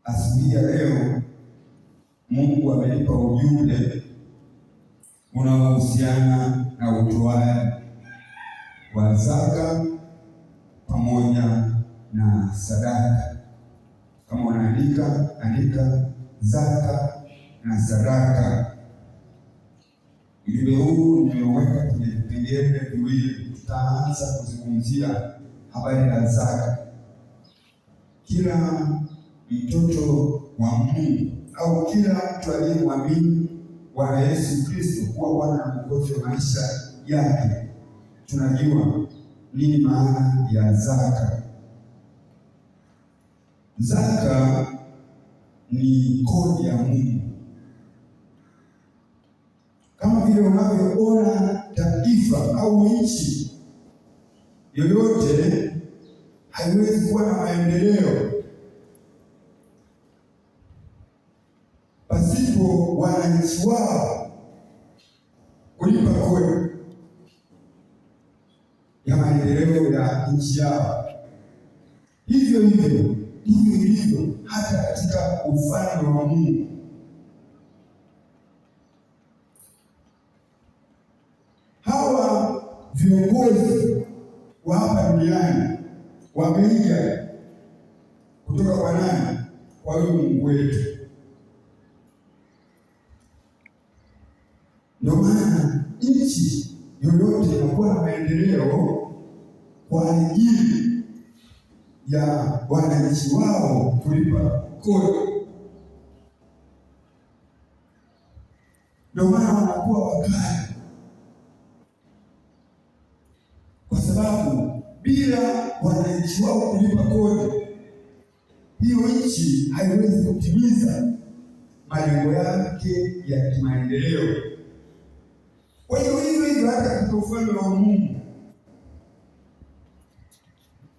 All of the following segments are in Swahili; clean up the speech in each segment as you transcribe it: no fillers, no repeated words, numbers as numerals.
Asubuhi ya leo Mungu amenipa ujumbe unaohusiana na utoaji wa zaka pamoja na sadaka. Kama unaandika zaka na sadaka. Ujumbe huu nimeweka kwenye vipengele viwili. Tutaanza kuzungumzia habari ya zaka. Kila mtoto wa Mungu au kila mtu aliyemwamini Bwana Yesu Kristo kuwa Bwana na Mwokozi wa maisha yake, tunajua nini maana ya zaka. Zaka ni kodi ya Mungu. Kama vile unavyoona taifa au nchi yoyote haiwezi kuwa na maendeleo pasipo wananchi wao kulipa kodi ya maendeleo ya nchi yao. Hivyo ilivyo hata katika ufalme wa Mungu. Hawa viongozi wa hapa duniani wameiga kutoka kwa nani? Kwa huyu Mungu wetu. Ndio maana nchi yoyote inakuwa na maendeleo kwa ajili ya wananchi wao kulipa kodi. Ndio maana wanakuwa wakali, kwa sababu bila wananchi wao kulipa kodi, hiyo nchi haiwezi kutimiza malengo yake ya kimaendeleo. Kwa hiyo hivyo hata katika ufalme wa Mungu,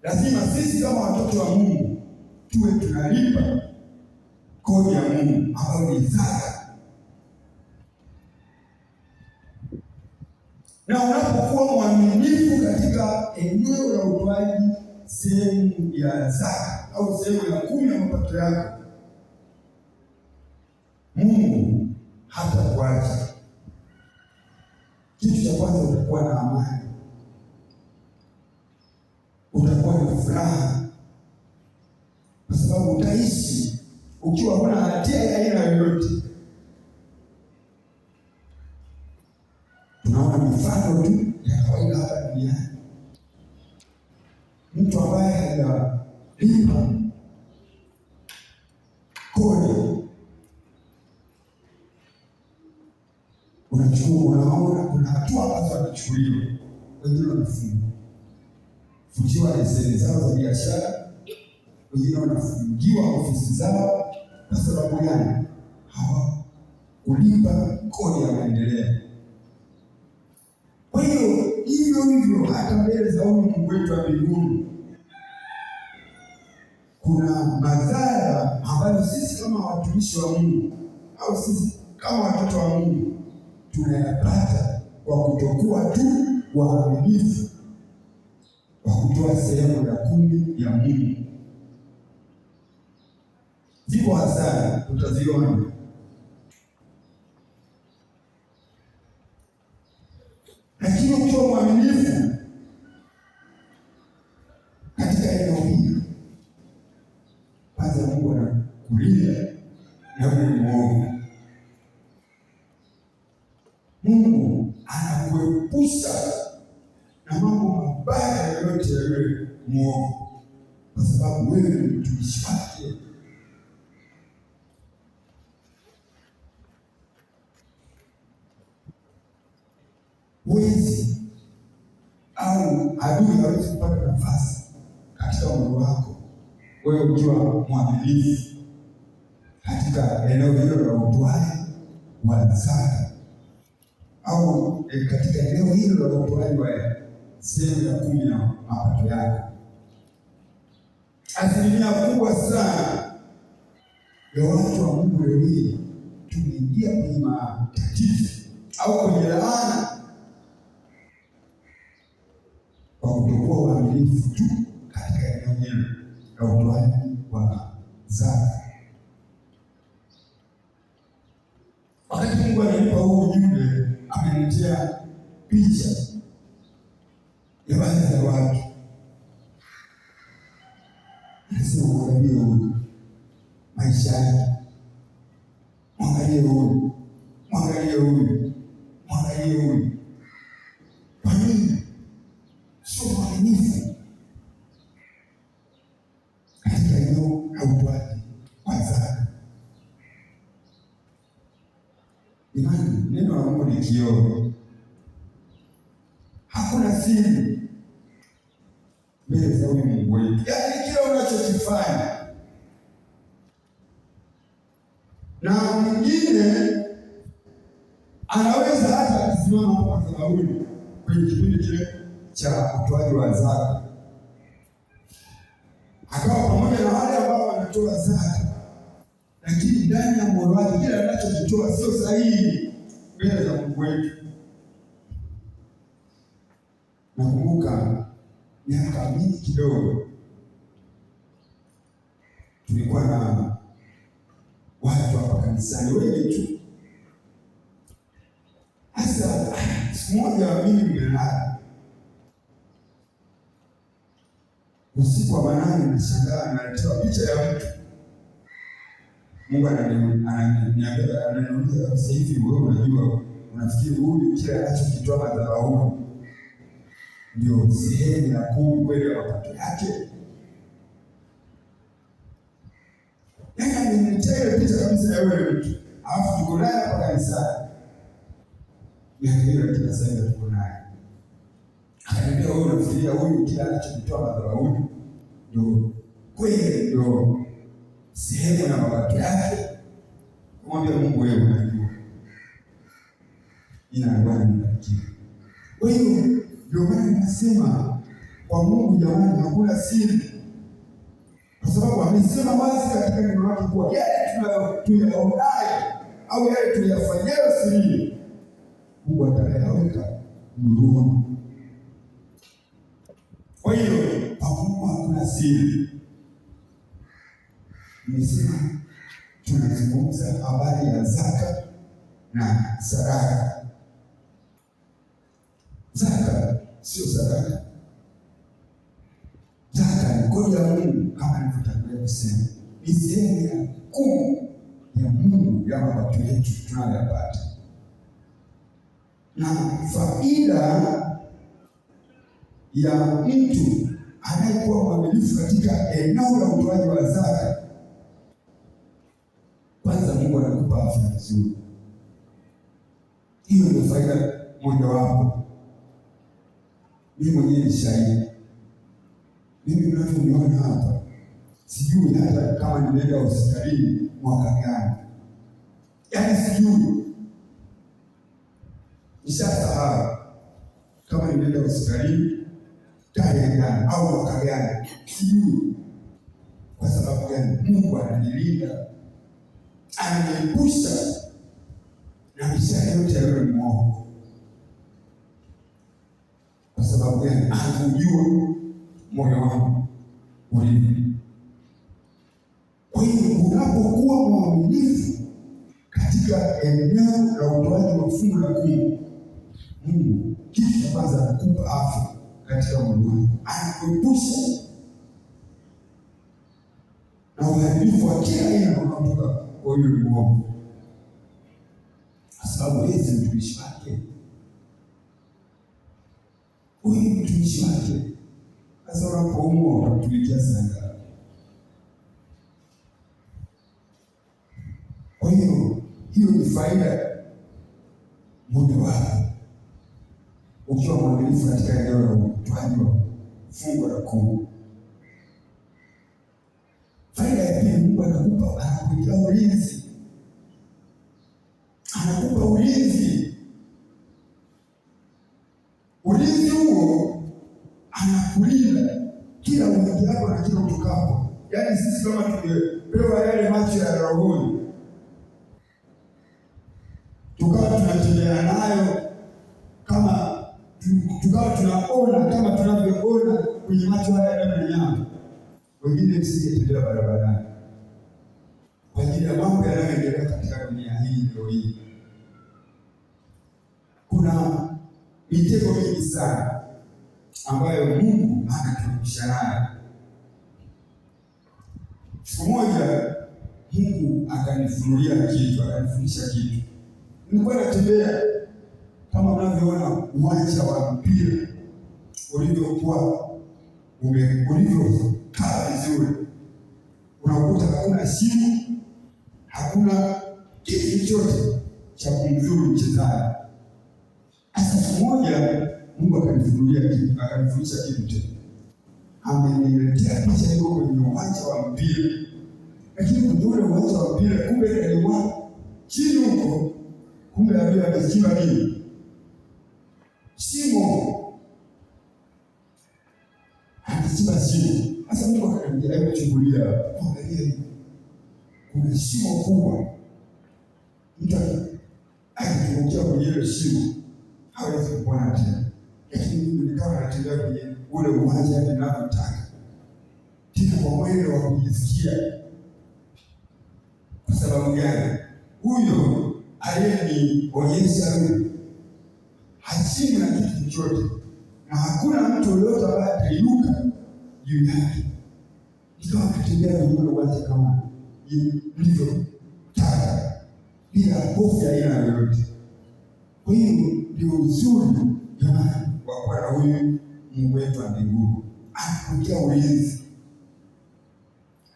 lazima sisi kama watoto wa Mungu tuwe tunalipa kodi ya Mungu ambayo ni zaka. Na unapokuwa mwaminifu katika eneo la utoaji sehemu ya zaka au sehemu ya 10 ya mapato yako, Mungu hatakuacha. Kitu cha kwanza, utakuwa na amani, utakuwa na furaha, kwa sababu utaishi ukiwa huna hatia ya aina yoyote. Tunaona mifano tu ya kawaida hapa duniani. Mtu ambaye hajalipa kodi, unaona kuna hatua ambazo wanachukuliwa. Wengine wanafungiwa leseni zao za biashara, wengine wanafungiwa ofisi zao. Kwa sababu gani? Hawakulipa kodi ya maendeleo. Kwa hiyo hivyo hata mbele za Mungu wetu wa mbinguni kuna madhara ambayo sisi kama watumishi wa Mungu au sisi kama watoto wa Mungu tunayapata kwa kutokuwa tu waaminifu kwa kutoa sehemu ya 10 ya Mungu. Ziko hasara tutaziona. Lakini ukiwa mwaminifu katika eneo hili, kwanza Mungu anakulinda na wewe muovu. Mungu anakuepusha na mambo mabaya yoyote ya wewe muovu, kwa sababu wewe ni mtumishi wake. Wezi au adui hawezi kupata nafasi katika moyo wako wewe ukiwa mwaminifu katika eneo hilo la utoaji wa zaka au katika eneo hilo la utoaji wa sehemu ya 10 ya mapato yako. Asilimia kubwa sana ya watu wa Mungu leo hii tumeingia kwenye matatizo au kwenye laana kwa kutokuwa waaminifu tu katika eneo hilo la utoaji wa zaka Mungu ananipa huu ujumbe, ameniletea picha ya baadhi ya watu. Nasema mwangalie huyu maisha yake, mwangalie huyu, mwangalie huyu, mwangalie huyu. Kwa nini sio mwaminifu katika eneo la utoaji wa zaka? Imani, neno la Mungu ni kioo. Hakuna siri mbele za huyu Mungu wetu. Yaani kila unachokifanya, na mwingine anaweza hata kusimama hapa madhabahuni kwenye kipindi kile cha utoaji wa zaka, akawa pamoja na wale ambao wanatoa zaka, lakini ndani ya moyo wake kila anachokitoa sio sahihi mbele za Mungu wetu. Nakumbuka miaka mingi kidogo, tulikuwa na watu hapa kanisani wengi tu. Sasa siku moja mimi nimelala usiku wa manane, nashangaa naletewa picha ya mtu. Mungu ananiambia kabisa, hivi wewe unajua, unafikiri huyu kile anachokitoa madhabahuni ndio sehemu ya 10 kweli ya mapato yake? Yaani ameniletea ile picha kabisa ya yule mtu, alafu tuko naye hapa kanisani. Ndio tunasema tuko naye. Akaniambia, wewe unafikiria huyu kile anachokitoa madhabahuni ndio kweli ndio sehemu ya mapato yake? Kumwambia Mungu, wewe unajua. Jina la Bwana libarikiwe. Kwa hiyo ndio maana ninasema kwa Mungu, jamani, hakuna siri, kwa sababu amesema wazi katika neno lake kuwa yale tunayoyaonayo au yale tunayofanyayo siri, Mungu atayaweka nuruni. Kwa hiyo kwa Mungu hakuna siri. Nimesema tunazungumza habari ya zaka na sadaka. Zaka sio sadaka. Zaka ni kodi ya Mungu, kama nilivyotangulia kusema, ni sehemu ya 10 ya Mungu ya mapato yetu tunayoyapata. Na faida ya mtu anayekuwa mwaminifu katika eneo la utoaji wa zaka, kwanza Mungu anakupa afya nzuri. Hiyo ndio faida mojawapo. Mimi mwenyewe ni shahidi. Mimi mnavyoniona hapa, sijui hata kama nimeenda hospitalini mwaka gani. Yaani sijui, nishasahau kama nimeenda hospitalini tarehe gani au mwaka gani, sijui. Kwa sababu gani? Mungu ananilinda, ananiepusha na mishale yote ya yule mwovu. Kwa sababu gani? Anajua moyo wangu ulivyo. Kwa hiyo unapokuwa mwaminifu katika eneo la utoaji wa fungu la 10, Mungu kitu cha kwanza anakupa afya katika mwili wako, anakuepusha na uharibifu wa kila aina unaotoka kwa yule mwovu, kwa sababu yeye ni mtumishi wake. Huyu ni mtumishi wake. Sasa unapoumwa unamtumikia sana. Kwa hiyo ni faida mojawapo ukiwa mwaminifu katika eneo la utoaji wa fungu la 10. Faida ya pili, Mungu anakupa ulinzi. Anakupa ulinzi. Ulinzi huo anakulinda kila uingiapo na kila utokapo. Yaani sisi kama tumepewa yale macho ya rohoni, tukawa tunatembea nayo, kama tukawa tunaona kama tunavyoona kwenye macho haya ya nyama, wengine msingetembea barabarani kwa ajili ya mambo yanayoendelea katika dunia hii leo hii. mitego mingi sana ambayo Mungu anatuepusha nayo. Siku moja Mungu akanifunulia kitu, akanifundisha kitu. Nilikuwa natembea kama unavyoona uwanja wa mpira ulivyokuwa ulivyokaa vizuri, unakuta hakuna shimo, hakuna kitu chochote cha kumdhuru mchezaji. Sasa siku moja Mungu akanifunulia kitu, akanifundisha kitu tena. Ameniletea picha iko kwenye uwanja wa mpira, lakini kwenye ule uwanja wa mpira kumbe niliona chini huko, kumbe adui amechimba nini? Shimo. Anachimba shimo. Sasa Mungu akaniambia, hebu chungulia, angalia, kuna shimo kubwa. Mtu akitumbukia kwenye ile shimo hawezi kupona tena. Lakini mimi nikawa natembea kwenye ule uwanja ninavyotaka, tena kwa mwendo wa kujisikia. Kwa sababu gani? Huyo aliyenionyesha hachini na kitu chochote, na hakuna mtu yoyote ambaye atainuka juu yake. Nikawa natembea kwenye ule uwanja kama nilivyotaka, bila hofu ya aina yoyote. Kwa hiyo ndio uzuri jamani wa kuwa na huyu Mungu wetu wa mbinguni, anakupatia ulinzi.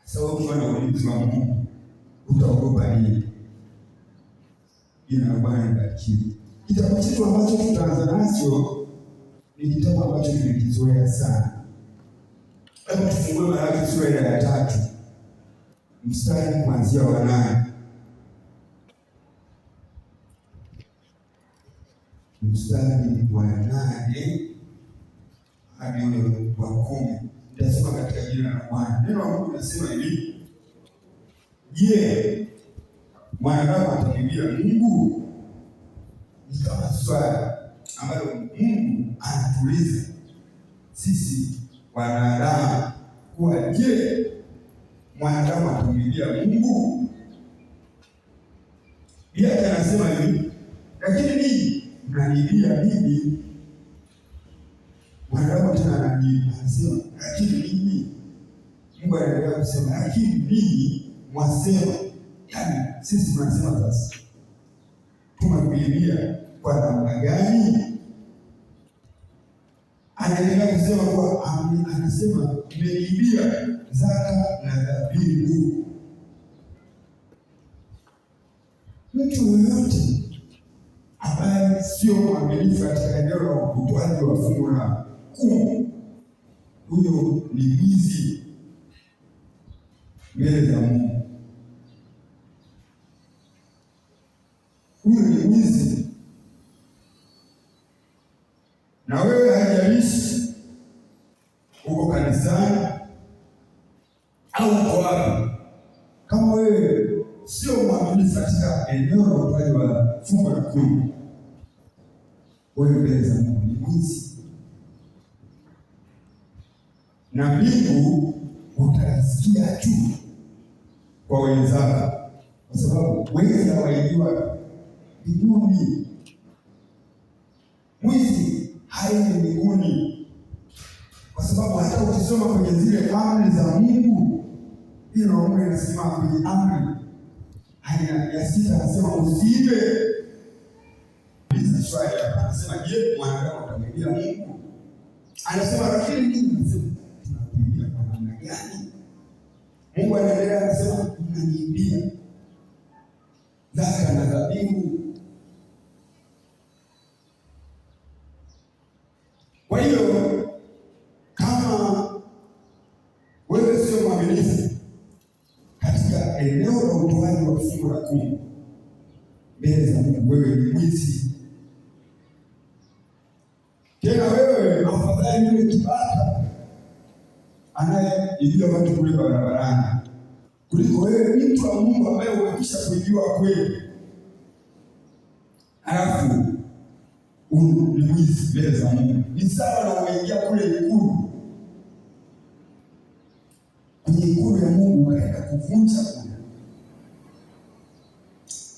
Sasa ukiwa na ulinzi wa Mungu utaogopa nini? Ina Bwana ibarikiwe. Kitabu chetu ambacho tutaanza nacho ni kitabu ambacho tumekizoea sana. Hebu tufungue Malaki sura ya 3 mstari kuanzia wa 8. Mstari wa 8 hadi ule wa 10. Nitasema katika jina la Bwana. Neno la Mungu linasema hivi: Je, mwanadamu atamwambia Mungu? Ni kama swali ambalo Mungu anatuuliza sisi wanadamu, kwa je, mwanadamu atamwambia Mungu? Yeye anasema hivi, lakini ninyi mnaniambia mimi. Mwanadamu tena anasema, lakini ninyi. Mungu anaendelea kusema, lakini ninyi mwasema. Yaani sisi tunasema sasa, tumekuibia kwa namna gani? Anaendelea kusema kwa anasema mmeniibia zaka na dhabihu. Mtu yoyote ambaye sio mwaminifu katika eneo la utoaji wa fungu la 10, huyo ni mwizi mbele za Mungu. Huyo ni mwizi. Na wewe haijalishi uko kanisani au uko wapi, kama wewe sio mwaminifu katika eneo la utoaji wa fungu la 10, wewe mbele za Mungu ni mwizi. Na mbingu utasikia tu kwa wenzako, kwa sababu wengi hawaijua mbinguni. Mwizi haendi mbinguni, kwa sababu hata ukisoma kwenye zile amri za Mungu, hilo Mungu anasema kwenye amri ya 6 anasema usiibe. Hizi swali hapa anasema, je, mwanadamu atamwambia Mungu? Anasema lakini ninyi mnasema tunakuibia kwa namna gani? Mungu anaendelea anasema, mnaniibia zaka na dhabihu. Kwa hiyo kama wewe sio mwaminifu katika eneo la utoaji wa fungu la 10 mbele za Mungu, wewe ni mwizi. Tena wewe afadhali yule kibaka anayeibia watu kule barabarani kuliko wewe mtu wa Mungu ambaye umekwisha kujua kweli, alafu ni mwizi mbele za Mungu. Ni sawa na umeingia kule ikulu, kwenye ikulu ya Mungu ukaenda kuvunja kule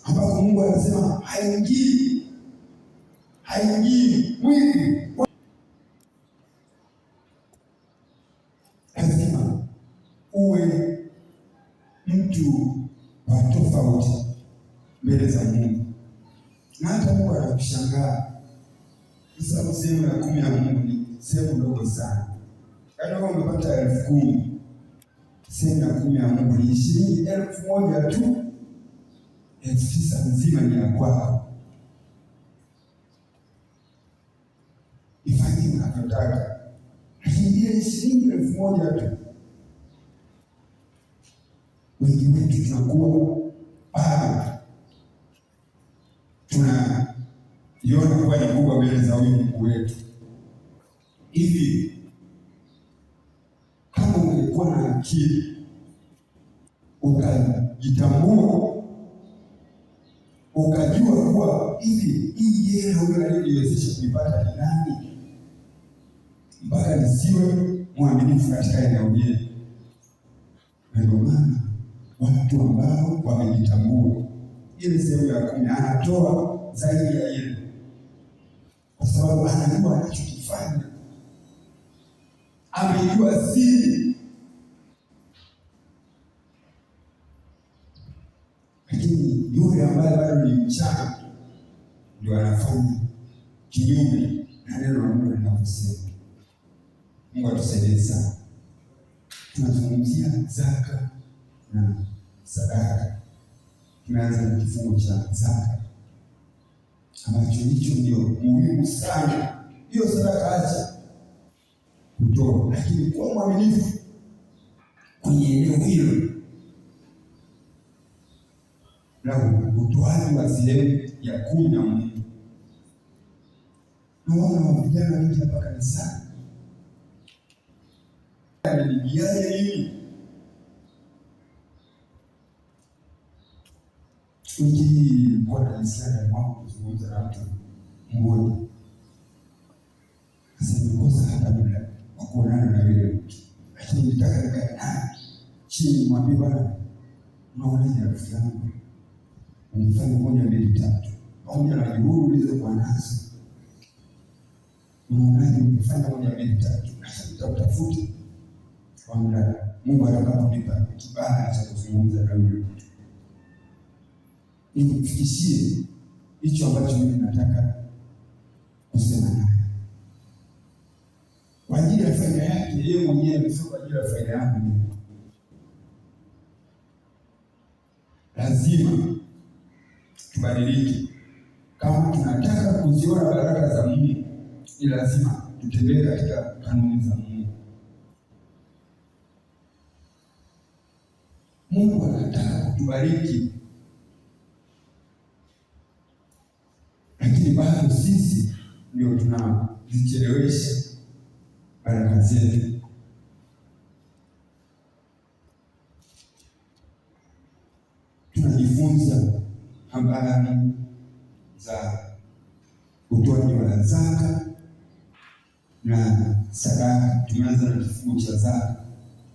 ambapo Mungu anasema haingii haingii mwili. Lazima uwe mtu wa tofauti mbele za Mungu, na hata Mungu anakushangaa kwa sababu sehemu ya 10 ya Mungu ni sehemu ndogo sana. Kama umepata 10,000, sehemu ya 10 ya Mungu ni shilingi 1,000 tu. 9,000 nzima ni ya kwako. Ifanye unavyotaka, lakini ile shilingi 1,000 tu, wengi wetu tunakuwa bado tunaiona kuwa ni kubwa mbele za huyu Mungu wetu. Hivi kama ungekuwa na akili ukajitambua, ukajua kuwa hivi hii hela huyo aliyeniwezesha kuipata ni nani, mpaka nisiwe mwaminifu katika eneo hili. Ndio maana watu ambao wamejitambua, ile sehemu ya 10 anatoa zaidi ya ile, kwa sababu anajua anachokifanya, amejua siri. Lakini yule ambaye bado ni mchana ndio anafanya kinyume na neno la Mungu linavyosema. Mungu atusaidie sana. Tunazungumzia zaka na sadaka. Tumeanza na kifungu cha zaka ambacho hicho ndio muhimu sana. Hiyo sadaka acha kutoa, lakini kuwa mwaminifu kwenye eneo hilo na utoaji wa sehemu ya 10 ya Mungu. Naona vijana wengi hapa kanisani amenijiaje mimi kwa kanisani mwangu kuzungumza na mtu mmoja. Sasa nikosa hata muda wa kuonana na yule mtu, lakini nitaka nikae naye chini, mwambie bwana, unaonaje rafiki yangu, unifanye 1, 2, 3 pamoja na juhudi ulizokuwa nazo, unaonaje unifanye 1, 2, 3 na nitakutafuta kwa muda Mungu atakaponipa kibali cha kuzungumza na yule mtu, nimfikishie hicho ambacho mimi nataka kusema naye kwa ajili ya faida yake yeye mwenyewe, sio kwa ajili ya faida yangu. Lazima tubadilike. Kama tunataka kuziona baraka za Mungu, ni lazima tutembee katika kanuni za Mungu. Mungu anataka kutubariki, lakini bado sisi ndio tunazichelewesha baraka zetu. Tunajifunza habari za utoaji wa zaka na sadaka. Tumeanza na kifungu cha zaka.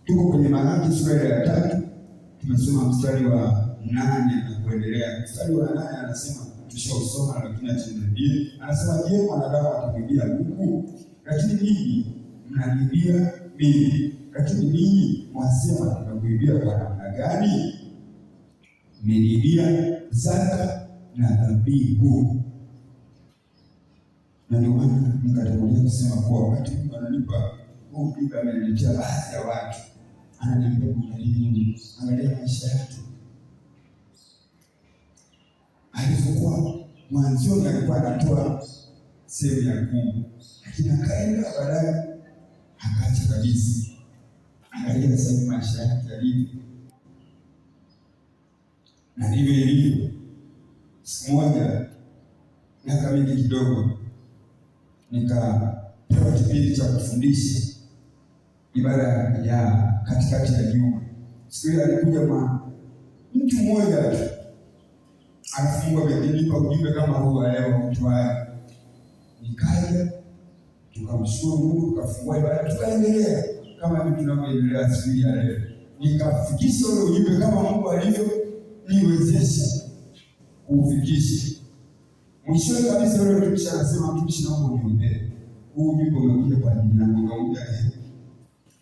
Tuko kwenye Malaki sura ya 3, tumesoma mstari wa 8 na kuendelea. Mstari wa 8 anasema, tushausoma lakini achindie. Anasema, je, mwanadamu atamwibia Mungu? Lakini ninyi mnanibia mimi. Lakini ninyi mwasema, tunakuibia kwa namna gani? Mmenibia zaka na dhabihu. Na ndio maana nikatangulia kusema kuwa wakati Mungu ananipa huu ujumbe, ameniletea baadhi ya watu, ananiambia angalia maisha yetu. Alipokuwa mwanzoni alikuwa anatoa sehemu ya 10, lakini akaenda baadaye akaacha kabisa. Angalia sasa maisha yake yalivyo, na ndivyo ilivyo. Siku moja, miaka mingi kidogo, nikapewa kipindi cha kufundisha ibada ya katikati ya juma. Siku hiyo alikuja mtu mmoja tu, anafungua Biblia kwa ujumbe kama huu leo mtuaye. Nikaja, tukamshukuru Mungu, tukafungua ibada, tukaendelea kama hivi tunavyoendelea siku ya leo. Nikafikisha ule ujumbe kama Mungu alivyo niwezesha kuufikisha. Mwishowe kabisa yule mtumishi anasema, mtumishi, naomba uniombee. Huu ujumbe umekuja kwa ajili yangu. Nikamwambia,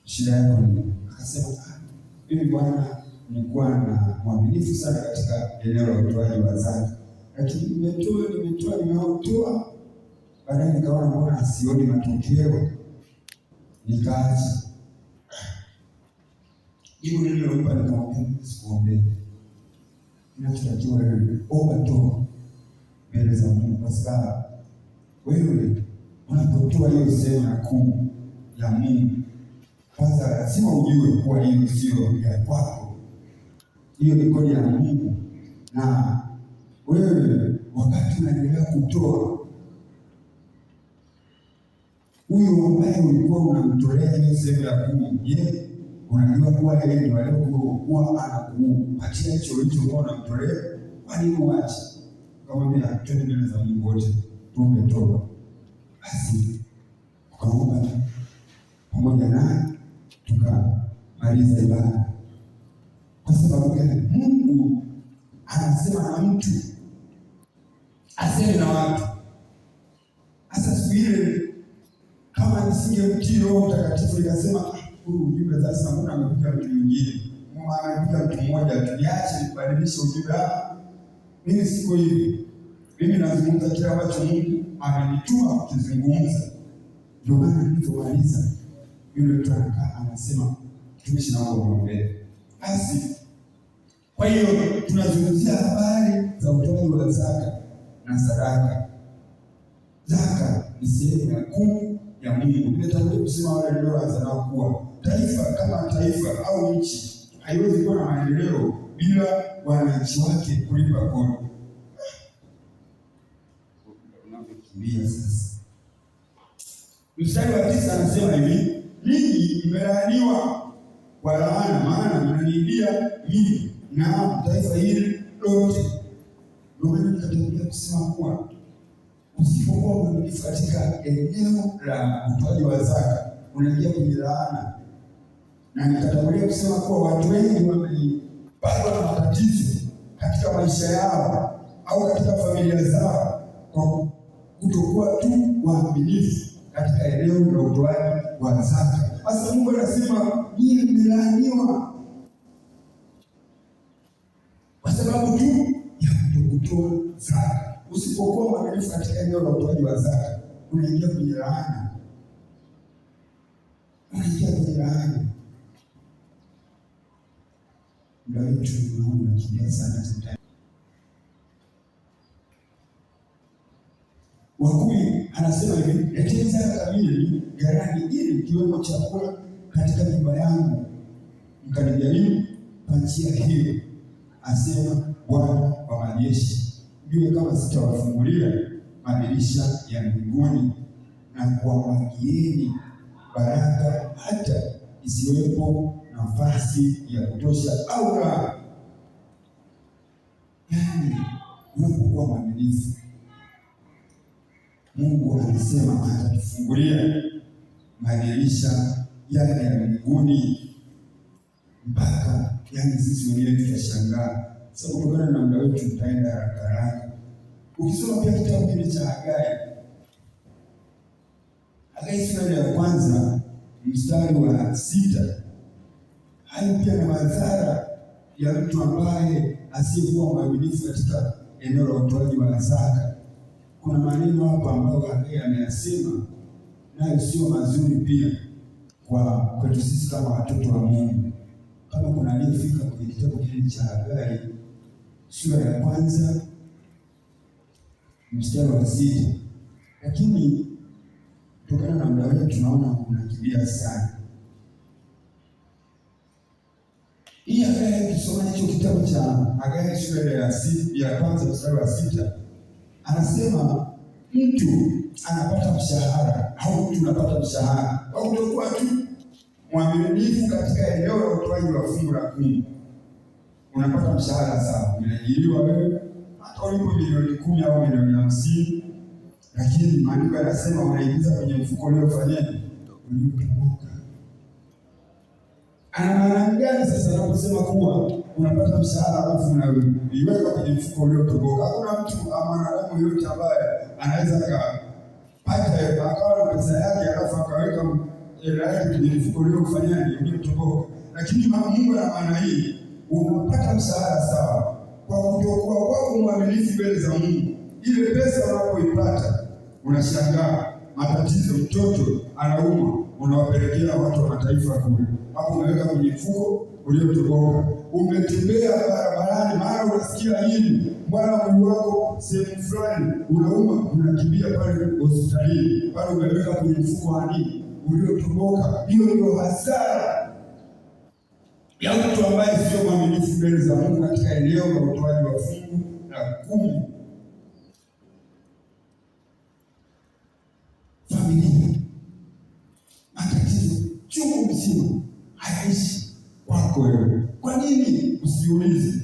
shida yako ni? Akasema, mimi bwana, nilikuwa na mwaminifu sana katika eneo la utoaji wa zaka, lakini nimetoa, baadaye nikaona mbona sioni matokeo, nikaacha. Jibu nililompa, nikamwambia, sikuombee. Ninachotakiwa wewe, omba toa mbele za Mungu, kwa sababu wewe unapotoa hiyo sehemu ya kumi ya Mungu, kwanza lazima ujue kuwa hiyo sio ya kwako, hiyo ni kodi ya Mungu. Na wewe wakati unaendelea kutoa, huyo ambaye ulikuwa unamtolea hiyo sehemu ya kumi, je, unajua kuwa yeye ndiye aliyekuwa anakupatia hicho ulichokuwa unamtolea? Kwa nini uache? Nikamwambia, twende mbele za Mungu wote tuombe toba. Basi tukaomba pamoja naye, tukamaliza ibada. Kwa sababu gani? Mungu anasema na mtu aseme na watu. Sasa siku ile kama nisingemtii Roho Mtakatifu nikasema, huyu ujumbe sasa mbona amekuja mtu mwingine, amekuja mtu mmoja, tuliache nibadilishe ujumbe. Mimi siko hivi. Mimi nazungumza kile ambacho Mungu amenituma kukizungumza. Ndio maana nilipomaliza, yule mtu anasema, mtumishi, naomba uniombee. Basi kwa hiyo tunazungumzia habari za utoaji wa zaka na sadaka. Zaka ni sehemu ya kumi ya Mungu. Nimetangulia kusema wale walioanza nao kuwa taifa kama taifa au nchi haiwezi kuwa na maendeleo bila wananchi wake kulipa kodi. Unapokimbia sasa, mstari wa 9 anasema hivi, ninyi mmelaaniwa kwa laana, maana mnaniibia mimi na taifa hili lote. Ndio maana nikatangulia kusema kuwa usipokuwa mwaminifu katika eneo la utoaji wa zaka unaingia kwenye laana. Na nikatangulia kusema kuwa watu wengi wamepatwa na matatizo katika maisha yao au katika familia zao kwa kutokuwa tu waaminifu katika eneo la utoaji wa zaka. Sasa Mungu anasema nyinyi mmelaaniwa kwa sababu tu ya kutokutoa zaka. Usipokuwa mwaminifu katika eneo la utoaji wa zaka unaingia kwenye laana. Muda wetu unakimbia sana. Wakumi anasema hivi, leteni zaka kamili ghalani, ili kiwemo chakula katika nyumba yangu, mkanijaribu kwa njia hiyo, asema Bwana wa majeshi, jue kama sitawafungulia madirisha ya mbinguni na kuwamwagieni baraka hata isiwepo nafasi ya kutosha au la. Yaani, unapokuwa mwaminifu, Mungu anasema atatufungulia madirisha yale ya mbinguni mpaka, yaani sisi wenyewe tutashangaa. Sasa kutokana na muda wetu tutaenda haraka. Ukisoma pia kitabu kile cha Hagai sura ya 1 mstari wa 6, hayo pia na madhara ya mtu ambaye asiyekuwa mwaminifu katika eneo la utoaji wa zaka. Kuna maneno hapa ambayo Hagai ameyasema, nayo sio mazuri pia kwa kwetu sisi kama watoto wa Mungu. Kama kuna aliyefika kwenye kitabu kile cha Hagai sura ya 1 mstari wa 6, lakini kutokana na muda wetu tunaona unakimbia sana. Hii Hagai, kusoma hicho kitabu cha Hagai sura ya 1 mstari wa 6, anasema mtu anapata mshahara au mtu unapata mshahara au utakuwa tu mwaminifu katika eneo la utoaji wa fungu la 10. Unapata mshahara sawa, umeajiriwa wewe, hata ulipo milioni 10 au milioni 50, lakini maandiko yanasema unaingiza kwenye mfuko leo fanyaje? Uliotoka. Ana maana gani sasa anaposema kuwa unapata mshahara alafu unaiweka kwenye mfuko uliotoboka. Hakuna mtu mwanadamu yoyote ambaye anaweza akapata akawa na pesa yake alafu akaweka hela yake kwenye mfuko uliotoboka. Lakini Mungu ana maana hii, unapata mshahara sawa kwa kutokuwa kwako mwaminifu mbele za Mungu. Ile pesa unapoipata unashangaa matatizo, mtoto anauma, unawapelekea watu wa mataifa kule. Hapo umeweka kwenye mfuko uliotoboka. Umetembea barabarani, mara unasikia hili bwana, mwili wako sehemu fulani unauma, unakimbia pale hospitalini, pale umeweka kwenye mfuko wa nini uliotoboka. Hiyo ndio hasara ya mtu ambaye sio mwaminifu mbele za Mungu katika eneo la utoaji wa fungu la 10. Familia, matatizo chungu mzima hayaishi kwako wewe. Kwa nini usiulize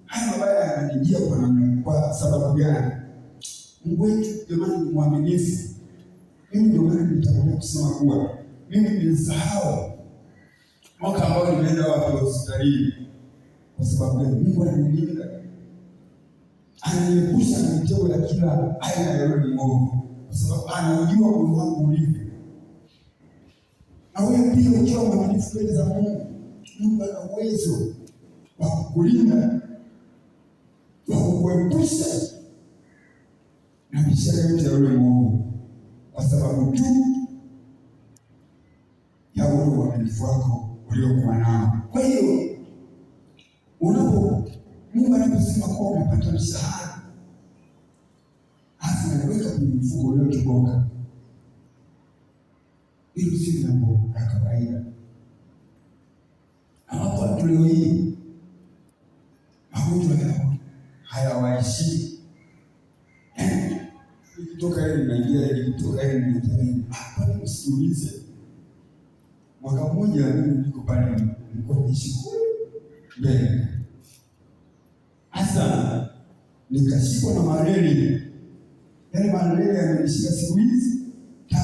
haya mabaya yananijia kwa sababu gani? Mungu wetu jamani ni mwaminifu. Mimi ndio maana nitakuja kusema kuwa mimi nilisahau mwaka ambao nimeenda wapi hospitalini, kwa sababu Mungu ananilinda, ananiepusha na mitego ya kila aina ya roho mwovu, kwa sababu anajua moyo wangu ulivyo. Na wewe pia ukiwa mwaminifu mbele za Mungu, Mungu ana uwezo wa kukulinda, wa kukuepusha na mishale yote ya roho mwovu, kwa sababu tu ya ule uaminifu wako uliokuwa nao. Kwa hiyo Mungu anaposema kuwa umepata mshahara, hasa anaweka kwenye mfuko uliotoboka, hilo si jambo la kawaida. Ambapo watu leo hii magonjwa yao hayawaishi. Ikitoka hili naingia, ikitoka hili naingia. Hapana, usiulize. Mwaka mmoja mimi niko pale, nilikuwa niishi kule mbele. Hasa nikashikwa na malaria. Yale malaria yamenishika siku hizi 3.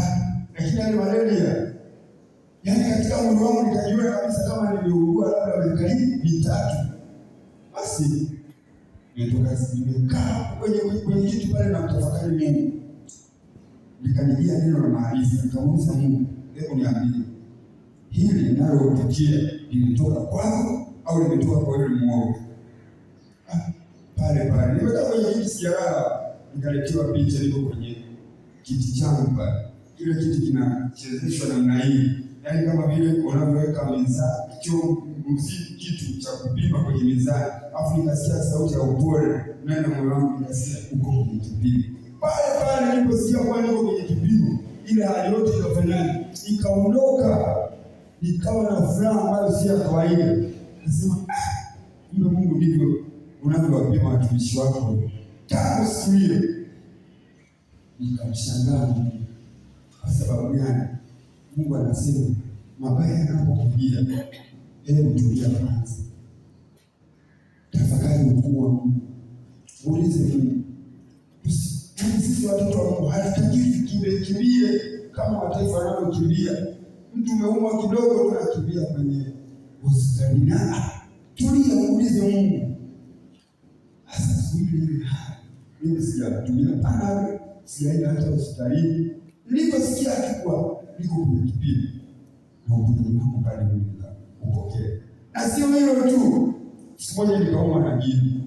Lakini yale malaria, yaani katika mwili wangu nikajua kabisa kama niliugua labda miaka hii 3. Basi nimekaa kwenye kitu pale na mtafakari Mungu. Nikanijia neno la maarifa, nikamuuliza Mungu, hebu niambie, hili linalopitia lilitoka kwako au limetoka kwa yule mwovu? Pale nimekaa kwenye kiti sijalala, nikaletewa picha, niko kwenye kiti changu pale. Kile kiti kinachezeshwa namna hii, yaani kama vile unavyoweka mizani, kitu cha kupima kwenye mizani. Afu nikasikia sauti ya upole, na moyo wangu nikasikia uko kwenye kipimo. Pale niliposikia kwa niko kwenye kipimo, ile hali yote ikafanyana, ikaondoka. Nikawa na furaha ambayo si ya kawaida. Nasema Mungu ndivyo unavyowapima watumishi wako. Tangu siku hiyo nikamshangaa Mungu. Kwa sababu gani? Mungu anasema mabaya yanapokujia, hebu tulia kwanza, tafakari ukuu wa Mungu, uulize Mungu. Sisi watoto wa Mungu hatutaki kimbie kama mataifa yanavyokimbia. Mtu umeumwa kidogo unakimbia kwenye hospitali. Tulia, uulize Mungu. Sasa mimi sijatumia pana, sijaenda hata hospitalini. Niliposikia akikuwa niko kwenye kipimo, na uponyaji wangu pale upokee. Na sio hilo tu, siku moja nikaumwa na jini.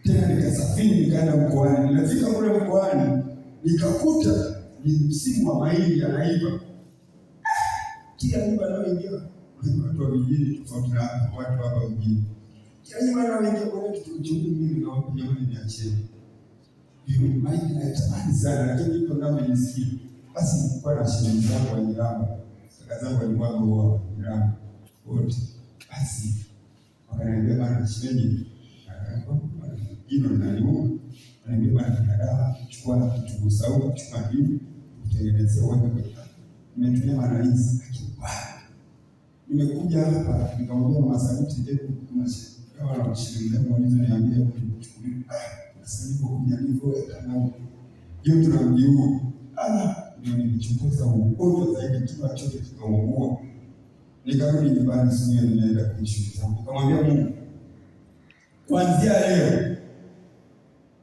Tena nikasafiri nikaenda mkoani. Nilifika kule mkoani nikakuta ni msimu wa mahindi yanaiva. Kila nyumba anayoingia watu wa vijijini tofauti na watu hapa mjini. Kila nyumba anayoingia kwa kitu kichungu, mimi na watu jamani niachie. Hiyo mahindi nayatamani sana, lakini iko ndani nisikie. Basi nilikuwa na shilingi zangu wa Iramba. Kaka zangu walikuwa wa Iramba wote. Basi wakaniambia bana shilingi jino linaniuma. Ananiambia bana dawa, chukua kitunguu saumu, chukua nini, utengenezee wewe kwa. Nimetumia maandalizi lakini nimekuja hapa nikamwambia Masaruti, hebu kuna kama na shilingi zangu niambia kuchukulia. Sasa niko kuja hivyo kama hiyo tunamjiu. Ndio nilichukua ugonjwa zaidi, kitu chote kikaungua. Nikarudi nyumbani siku hiyo, ninaenda kwenye shughuli zangu. Nikamwambia Mungu, kuanzia leo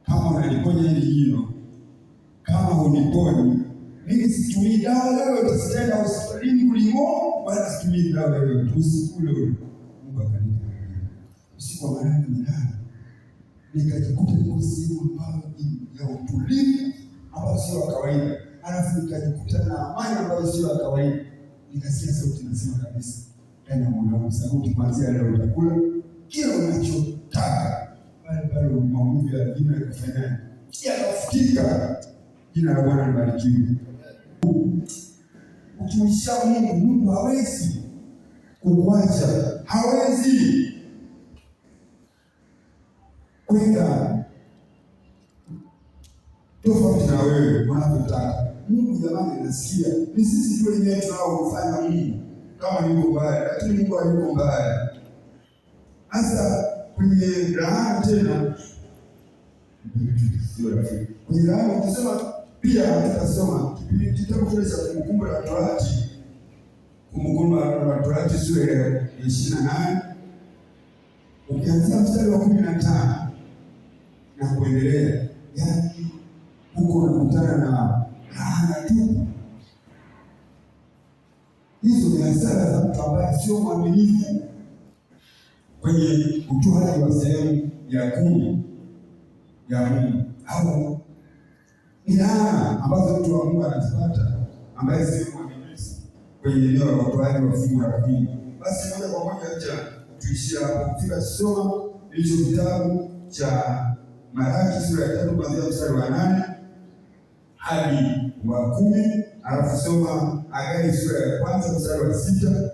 kama unaniponya hili jino, kama huniponi, mimi situmii dawa yoyote, sitaenda hospitalini kuling'oa wala situmii dawa yoyote. Usiku ule Mungu akanipa usiku wa manane nilala, nikajikuta niko sehemu ambayo ya utulivu ambayo sio wa kawaida, alafu nikajikuta na amani ambayo sio ya kawaida. Nikasikia sauti nasema kabisa ndani ya moyo wangu, sauti, kuanzia leo utakula kila unachotaka. Pale maumivu ya jino yakafanyaje? Yakafutika. Jina la Bwana libarikiwe. Ukimsha Mungu, Mungu hawezi kukuacha, hawezi kwenda tofauti na wewe unavyotaka. Mungu jamani anasikia. Ni sisi tu wenyewe tunaofanya Mungu kama yuko mbaya, lakini Mungu hayuko mbaya. Hasa kwenye laana tena, kwenye laana ukisema pia tutasoma kitabu kile cha Kumbukumbu la Torati, Kumbukumbu la Torati sura ya 28 ukianzia mstari wa 15 na kuendelea. Yaani huko unakutana na laana tu. Hizo ni hasara za mtu ambaye sio mwaminifu kwenye utoaji wa sehemu ya 10 ya Mungu, au ni laana ambazo mtu wa Mungu anazipata ambaye sio mwaminifu kwenye eneo la utoaji wa fungu la 10. Basi moja kwa moja acha tuishie hapo. Kufika soma hicho kitabu cha Malaki sura ya 3 kuanzia mstari wa 8 hadi wa 10, alafu soma Hagai sura ya 1 mstari wa 6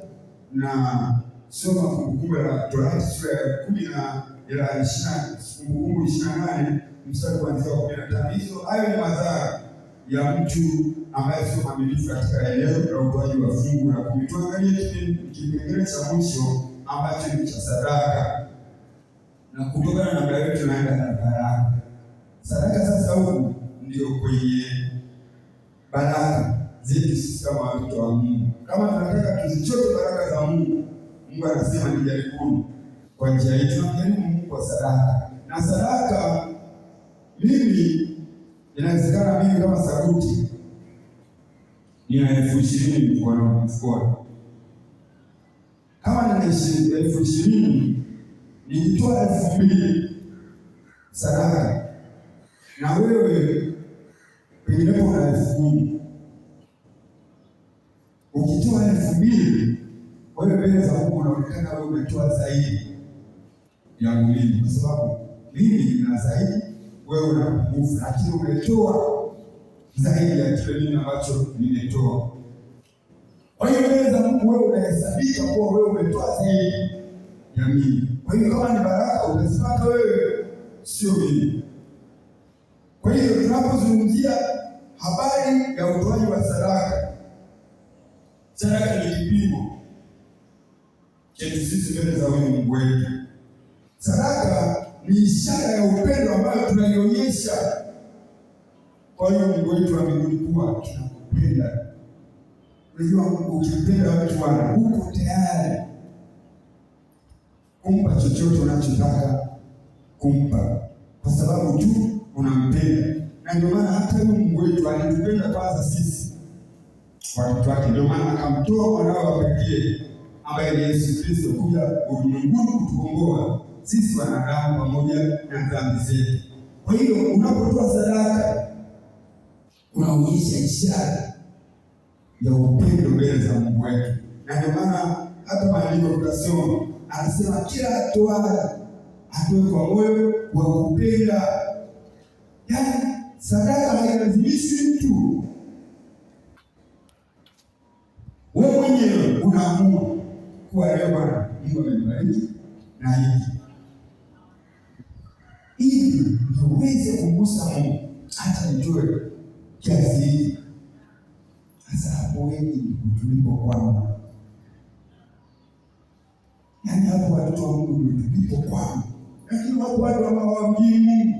na soma Kumbukumbu la Torati sura ya 10 na ila 20, Kumbukumbu 28 mstari kuanzia wa 15. Hizo hayo ni madhara ya mtu ambaye sio mwaminifu katika eneo la utoaji wa fungu la 10. Tuangalie kipengele cha mwisho ambacho ni cha sadaka, na kutokana na muda wetu tunaenda na baraka. Sadaka sasa huku ndio kwenye baraka zetu sisi kama watoto wa Mungu. Kama tunataka tuzichote baraka za Mungu, Mungu anasema ni jaribuni kwa njia hii. Tunamjaribu Mungu kwa sadaka. Na sadaka, mimi inawezekana mimi kama Sauti nina 20,000 mfukoni. Kama nina 20,000 nikitoa 2,000 sadaka, na wewe pengine una 10,000, ukitoa 2,000 wewe mbele za Mungu unaonekana wewe umetoa zaidi ya mimi, kwa sababu mimi nina zaidi, wewe una pungufu, lakini umetoa zaidi ya kile mimi ambacho nimetoa. Kwa hiyo mbele za Mungu wewe unahesabika kuwa wewe umetoa zaidi ya mimi. Kwa hiyo kama ni baraka utazipata wewe, sio mimi. Kwa hiyo tunapozungumzia habari ya utoaji wa sadaka, sadaka ni kipimo chetu sisi mbele za Mungu wetu. Sadaka ni ishara ya upendo ambayo tunaionyesha kwa hiyo Mungu wetu wa mbinguni kuwa tunakupenda. Unajua ukipenda watu wana huko tayari kumpa chochote unachotaka kumpa, kwa sababu tu unampenda. Na ndio maana hata Mungu wetu alitupenda kwanza sisi watoto wake, ndio maana akamtoa mwanawe wa pekee ambaye ni Yesu Kristo kuja ulimwenguni kutukomboa sisi wanadamu pamoja na dhambi zetu. Kwa hiyo unapotoa sadaka unaonyesha ishara ya upendo mbele za Mungu wetu. Na ndio maana hata maandiko tunasoma anasema kila atoaye atoe kwa moyo wa kupenda. Yaani sadaka hailazimishi mtu, wewe mwenyewe unaamua kuwa leo Bwana Mungu amenibariki na hiki, ili ndio uweze kumgusa Mungu hata nitoe kiasi hiki. Sasa hapo wengi tulipo kwamba, yaani hapo watoto wa Mungu tulipo kwamba, lakini wapo watu ambao hawamjui Mungu,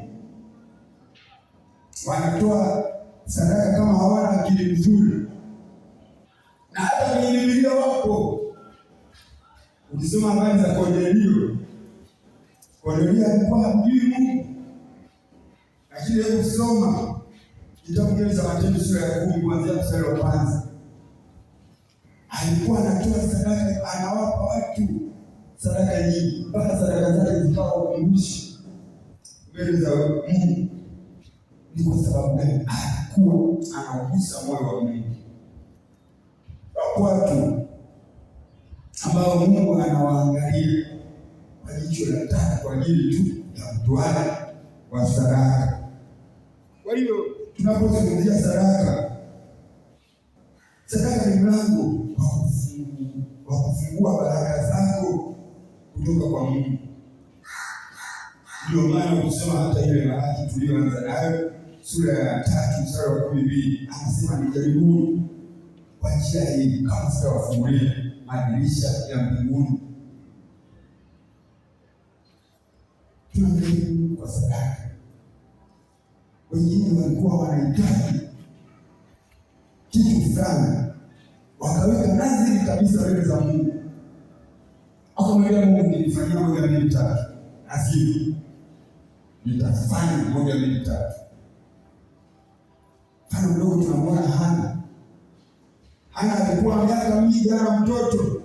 wanatoa sadaka kama hawana akili nzuri. Na hata kwenye Biblia wapo Ukisoma habari za Kornelio, Kornelio alikuwa hamjui Mungu, lakini hebu soma kitabu kile cha Matendo sura ya 10 kuanzia mstari wa kwanza. Alikuwa anatoa sadaka, anawapa watu sadaka nyingi, mpaka sadaka zake zikawa ukumbusho mbele za Mungu. Ni kwa sababu gani? Alikuwa anaugusa moyo wa Mungu. Watu ambao Mungu anawaangalia kwa jicho la tatu kwa ajili tu ya utoaji wa sadaka. Kwa hiyo tunapozungumzia sadaka, sadaka ni mlango wa kufungua baraka zako kutoka kwa Mungu. Ndio maana ukisoma hata ile bahati tuliyoanza nayo sura ya 3 mstari wa 12, anasema nijaribuni kwa njia hii kama sitawafungulia madirisha ya mbinguni. Tunajaribu kwa sadaka. Wengine walikuwa wanahitaji kitu fulani, wakaweka nadhiri kabisa mbele za Mungu. Akamwambia Mungu, nilifanyia 1, 2, 3. Azima. Nitafanya 1, 2, 3. Mfano mdogo tunamwona Hana. Hana alikuwa miaka mingi hana mtoto.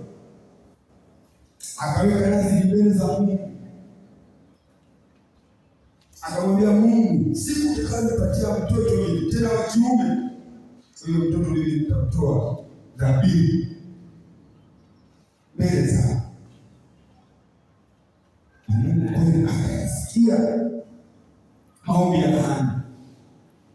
Akaweka nadhiri mbele za Mungu. Akamwambia Mungu, siku utakayopatia mtoto mimi tena wa kiume, huyo mtoto mimi nitamtoa dhabihu mbele za Mungu. Akasikia maombi ya Hana,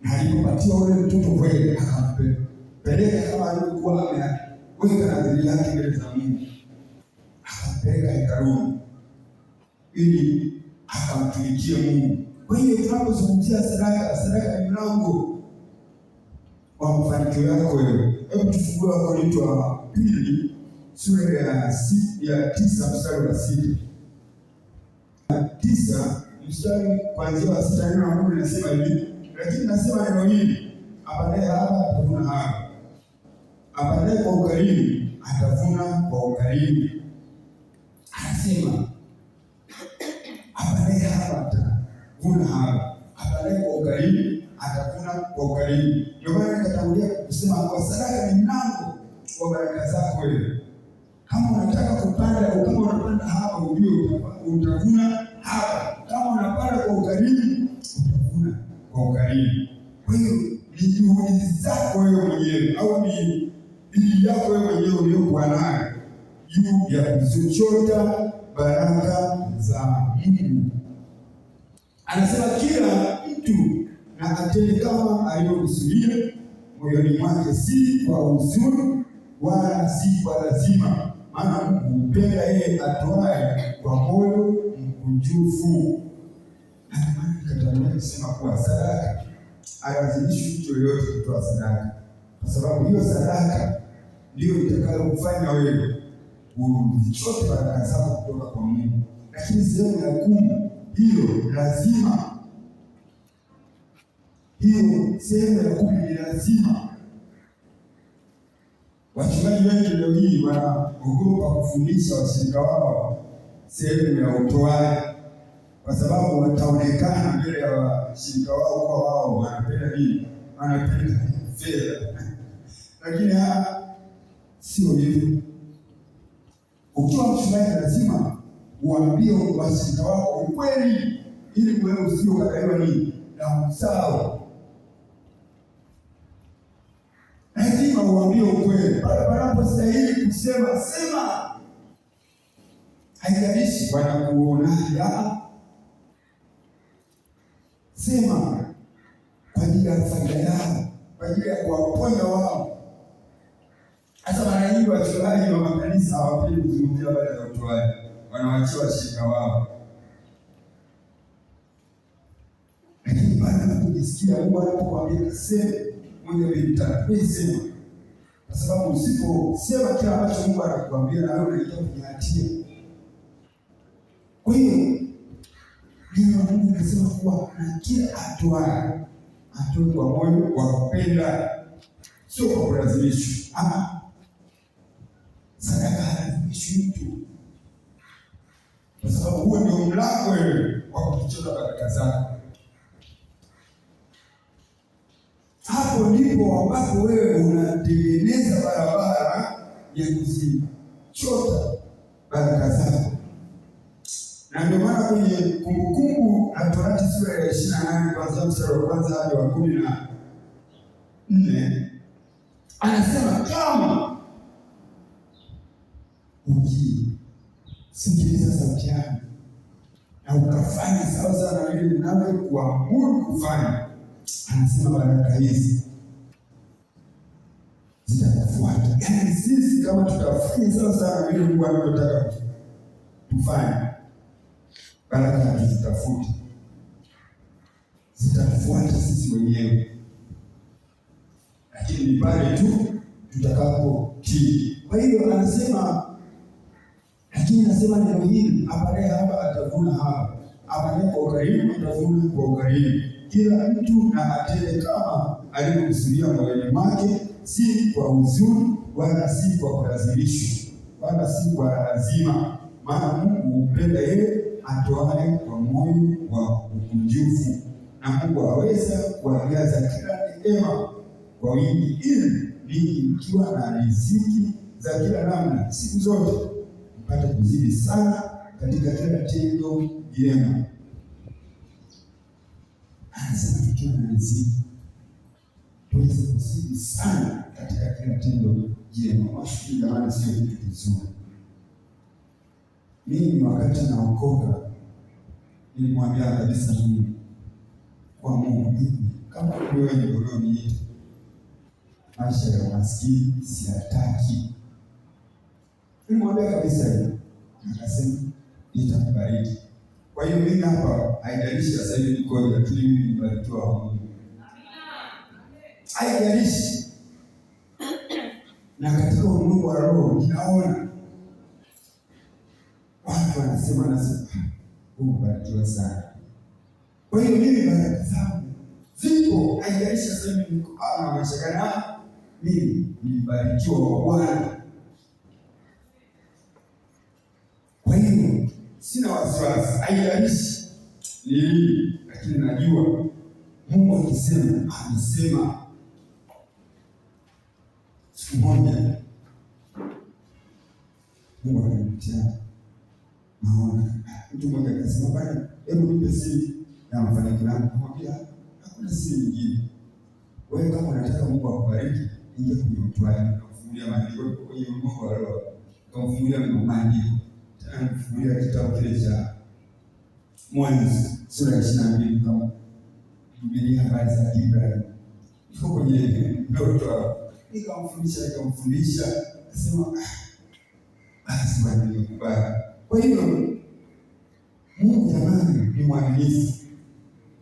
na alipopatia ule mtoto kweli akampeleka kama alivyokuwa ameweka nadhiri yake mbele za Mungu, akampeleka hekaluni ili akamtumikie Mungu. Kwa hiyo tunapozungumzia sadaka, sadaka ni mlango wa mafanikio yako wewe. Hebu tufungue Wakorintho wa pili sura ya 9 mstari wa 6. 9 mstari kuanzia wa 6 neno la Mungu linasema hivi, lakini nasema neno hili, apandaye hapa atavuna hapa, apandaye kwa ukarimu atavuna kwa ukarimu. Anasema apandaye hapa atavuna hapa, apandaye kwa ukarimu atavuna kwa ukarimu. Ndio maana nikatangulia kusema kwa sadaka ni mlango wa baraka zako wewe. Kama unataka kupanda au kama unapanda hapa, ujue utavuna hapa. Kama unapanda kwa ukarimu, utavuna kwa ukarimu. Kwa hiyo ni juhudi zako wewe mwenyewe au ni bidii yako wewe mwenyewe uliyokuwa nayo juu ya kuzichota baraka za Mungu. Anasema kila mtu na atende kama alivyokusudia moyoni mwake, si kwa huzuni wala si kwa lazima, maana Mungu hupenda yeye atoaye kwa moyo mkunjufu. Na maana nikatangulia kusema kuwa sadaka halazimishi mtu yoyote kutoa sadaka, kwa sababu hiyo sadaka ndio itakayokufanya wewe uchote baraka zako kutoka kwa Mungu. Lakini sehemu ya 10 hiyo lazima, hiyo sehemu ya 10 ni lazima. Wachungaji wengi leo hii wanaogopa kufundisha washirika wao sehemu ya utoaji, kwa sababu wataonekana mbele ya washirika wao kwa wao wanapenda nini? Wanapenda fedha. Lakini sio hivyo. Ukiwa mchungaji lazima uambie washirika wako ukweli, ili wewe usio kadaiwa nini na msao. Lazima uambie ukweli. Panapostahili kusema sema. Haijalishi wanakuonaje. Sema kwa ajili ya faida yao, kwa ajili ya kuwaponya wao. Hata mara nyingi wachungaji wa makanisa hawapendi kuzungumzia habari za utoaji, wanawaachia washirika wao. Lakini baada ya kujisikia Mungu anapokuambia sema 1, 2, 3, sema. Kwa sababu usiposema kile ambacho Mungu anakuambia, na wewe unaingia kwenye hatia. Kwa hiyo neno la Mungu linasema kuwa na kila atoaye atoe kwa moyo wa kupenda, sio kwa kulazimishwa. Sadaka halazimishwi mtu. kwa sababu huo ndio mlango wewe wa kuchota baraka zako. Hapo ndipo ambapo wewe unatengeneza barabara ya kuzichota baraka zako. Na ndio maana kwenye Kumbukumbu la Torati sura ya 28 kuanzia mstari wa kwanza hadi wa 14 anasema kama ukisikiliza sauti yangu na ukafanya sawa sawa na vile ninavyokuamuru kufanya, anasema baraka hizi zitakufuata. Yaani sisi kama tutafanya sawa sawa na vile Mungu anavyotaka tufanye, baraka zitafuta, zitafuata sisi wenyewe, lakini ni pale tu tutakapotii. Kwa hiyo anasema, lakini nasema neno hili, apanaye hapa atavuna hapa, apanaye kwa ukarimu atavuna kwa ukarimu. Kila mtu na atende kama alivyokusudia moyoni mwake, si kwa huzuni wala si kwa kulazimishwa wala si kwa lazima, maana Mungu hupenda yeye atoaye kwa moyo wa ukunjufu, na Mungu aweza kujaza kila neema kwa wingi, ili ninyi mkiwa na riziki za kila namna siku zote mpate kuzidi sana katika kila tendo jema. Anasema tukiwa na riziki tuweze kuzidi sana katika kila tendo jema. Maskini jamani, sio kitu kizuri. Mimi wakati naokoka nilimwambia kabisa Mungu, kwa Mungu hivi kama wewe ndio ulioniita, maisha ya maskini siyataki. Nilimwambia kabisa hiyo, akasema nitakubariki. Kwa hiyo mimi hapa haijalishi sasa hivi niko, lakini mimi nibarikiwa wa Mungu. Haijalishi. Na katika ulimwengu wa roho ninaona watu wanasema barikiwa sana. Kwa hiyo mimi baraka zangu zipo, haijalishi sasa hivi niko na mashaka, mimi nibarikiwa wa Bwana. Kwa hiyo sina wasiwasi, haijalishi ni nini, lakini najua Mungu akisema, amesema. Siku moja Mungu akanitia maono. Mtu mmoja akasema, bwana, hebu nipe siri ya mafanikio yangu. Nikamwambia, hakuna siri nyingine. Wewe kama unataka Mungu akubariki, ingia kwenye utwali, ukafungulia maandiko kwenye Mungu wa roho. Ukafungulia maandiko. Tena nifungulia kitabu kile cha Mwanzo sura ya 22 kama Biblia, habari za Ibrahim. Iko kwenye ndoto. Nikamfundisha, akasema basi bwana, nimekubali. Kwa hiyo Mungu jamani ni mwaminifu.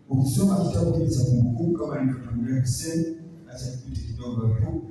Ukisoma kitabu kile cha Kumbukumbu kama nilivyotangulia kusema, acha kipindi kidogo hapo,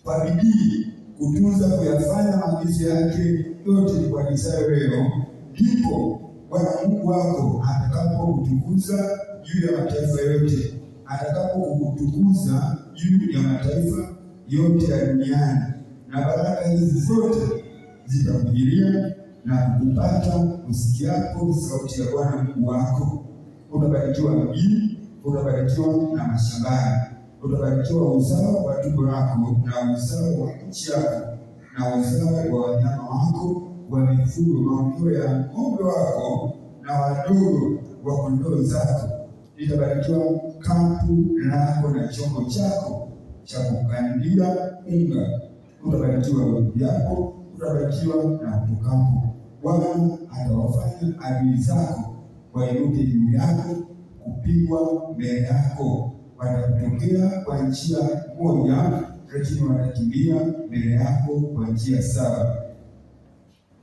kwa bidii kutunza kuyafanya maagizo yake yote ni kuagizayo leo, ndipo Bwana Mungu wako atakapokutukuza juu ya mataifa yote, atakapokutukuza juu ya mataifa yote ya duniani, na baraka hizi zote zitakujilia na kupata usikiapo sauti ya Bwana Mungu wako. Utabarikiwa mjini, utabarikiwa na mashambani, utabarikiwa uzao wa tumbo lako na uzao wa nchi yako na uzao wa wanyama wako wa mifugo, maungio ya ng'ombe wako na wadogo wa kondoo zako. Itabarikiwa kapu lako na chombo chako cha kukandia unga. Utabarikiwa uingiapo, utabarikiwa na utokapo. Bwana atawafanya adui zako wainuke juu yako, kupigwa mbele yako. Watakutokea kwa njia moja, lakini watakimbia mbele yako kwa njia saba.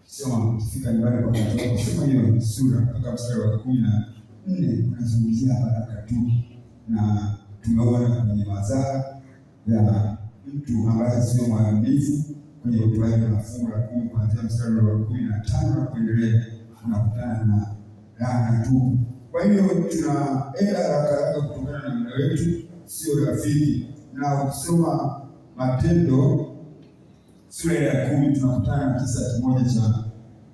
Soma ukifika nyumbani kwa mtoto, soma hiyo sura mpaka mstari wa 14, unazungumzia baraka tu, na tumeona kwenye madhara ya mtu ambaye sio mwaminifu kwenye utoaji wa fungu la 10 kuanzia mstari wa 15 na kuendelea, unakutana na laana tu. Kwa hiyo tunaenda haraka kutokana na muda wetu, sio rafiki. Na ukisoma Matendo sura ya 10 tunakutana na kisa kimoja cha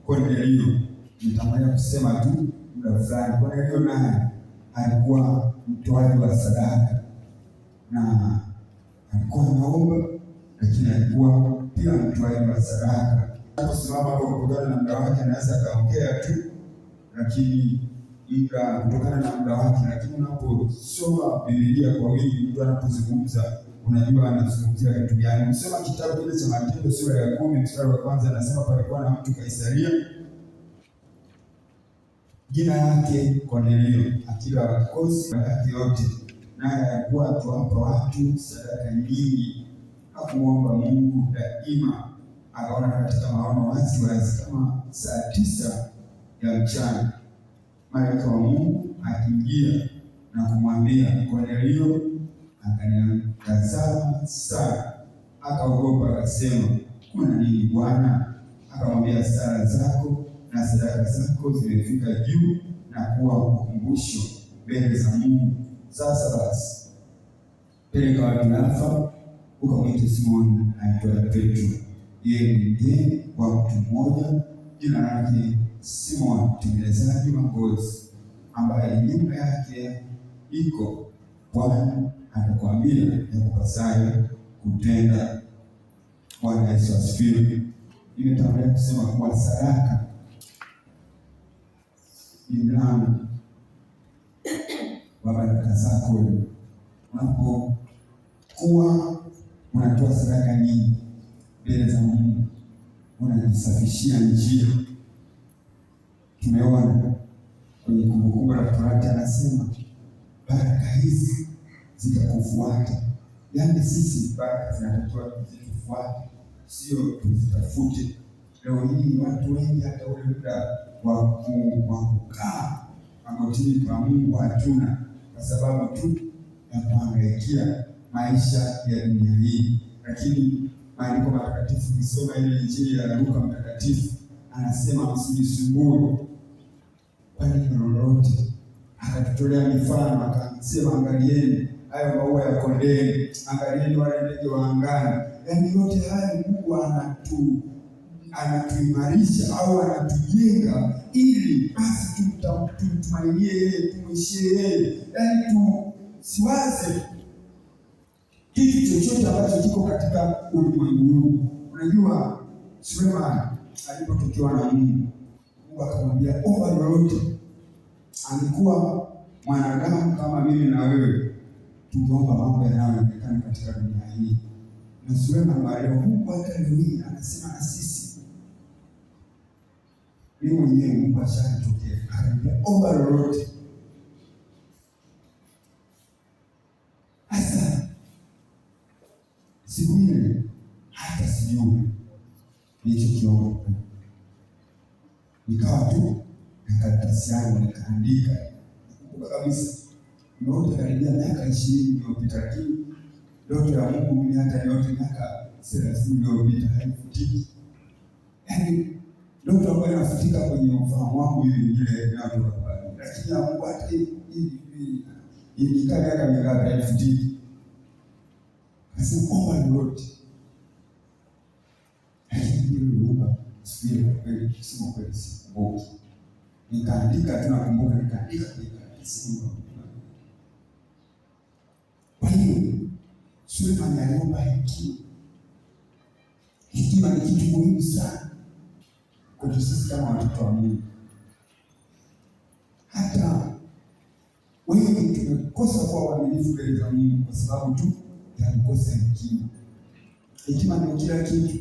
Kornelio. nitamwenda kusema tu muda fulani. Kornelio naye alikuwa mtoaji wa sadaka na alikuwa anaomba, lakini alikuwa pia mtoaji wa sadaka. Anaposimama hapo kutokana na muda wake anaweza akaongea tu, lakini kutokana na muda wake. Lakini unaposoma Biblia kwa wingi, mtu anapozungumza unajua anazungumzia kitu gani. Usoma kitabu kile cha Matendo sura ya 10 mstari wa kwanza, anasema palikuwa na mtu Kaisaria, jina yake Kornelio, akila kosi yake yote, naye alikuwa akiwapa watu sadaka nyingi, hakumwomba Mungu daima. Akaona katika maono wazi wazi kama saa 9 ya mchana malaika wa Mungu akiingia na kumwambia Kornelio. Akatazama sana, akaogopa, akasema, kuna nini Bwana? Akamwambia, sala zako na sadaka zako zimefika juu na kuwa ukumbusho mbele za Mungu. Sasa basi, peleka watu Yafa, ukamwite Simoni aitwaye Petro. Yeye ni mgeni wa mtu mmoja, jina lake Simoni, mtengenezaji wa ngozi, ambaye nyumba yake iko. Bwana atakwambia yakupasayo kutenda. Bwana Yesu asifiwe. Nimetangulia kusema kuwa sadaka ni mlango wa baraka zako. Unapokuwa unatoa sadaka nyingi mbele za Mungu, unajisafishia njia. Tumeona kwenye Kumbukumbu la Torati anasema baraka hizi zitakufuata. Yaani sisi baraka zinatakiwa zitufuate, sio tuzitafute. Leo hii watu wengi hata ule muda wa kukaa magotini kwa Mungu hatuna, kwa sababu tu ya kuhangaikia maisha ya dunia hii. Lakini Maandiko Matakatifu, kisoma ile Injili ya Luka Mtakatifu, anasema msijisumbue kwa neno lolote. Akatutolea mifano, akasema, angalieni hayo maua ya kondeni, angalieni wale ndege wa angani. Yaani yote haya Mungu anatuimarisha au anatujenga ili basi tumtumainie yeye, tumwishie yeye. Yaani tusiwaze kitu chochote ambacho kiko katika ulimwengu huu. Unajua Sulemani alipotokewa na Mungu akamwambia omba lolote. Alikuwa mwanadamu kama mimi na wewe, tungeomba mambo yanayoonekana katika dunia hii. Na Sulemani leo, Mungu hata leo hii anasema na sisi. Mimi mwenyewe Mungu ashanitokea, akaniambia omba lolote. Sasa siku ile hata sijui nilichokiomba, nikawa tu na karatasi yangu nikaandika. Nakumbuka kabisa nimeota karibia miaka 20 iliyopita, lakini ndoto ya Mungu mimi hata yote miaka 30 iliyopita haifutiki. Yaani ndoto ambayo inafutika kwenye ufahamu wangu ile inayotoka pale, lakini ya Mungu hata hivi miaka mingapi haifutiki. Nasema omba lolote. Lakini Mungu sikia kweli, sio kweli, sikumbuki. Nikaandika tu, nakumbuka nikaandika simu. Kwa hiyo Sulemani aliomba hekima. Hekima ni kitu muhimu sana kwetu sisi kama watoto wa Mungu. Hata wengi tumekosa kuwa waaminifu mbele za Mungu kwa sababu tu ya kukosa hekima. Hekima ni kila kitu.